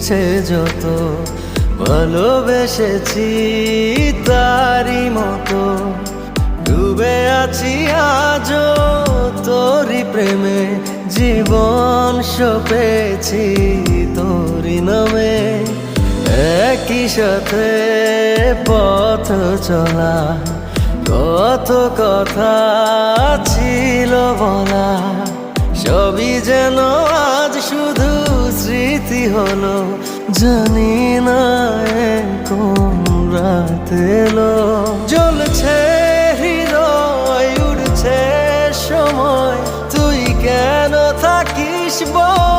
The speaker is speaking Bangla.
ইচ্ছে যত ভালোবেসেছি তারই মতো ডুবে আছি আজও তোরই প্রেমে জীবন সপেছি তোরই নামে একই সাথে পথ চলা কত কথা ছিল বলা সবই যেন আজ শুধু স্মৃতি হলো জানি না কোন রাত এলো জ্বলছে হৃদয় উড়ছে সময় তুই কেন থাকিস বল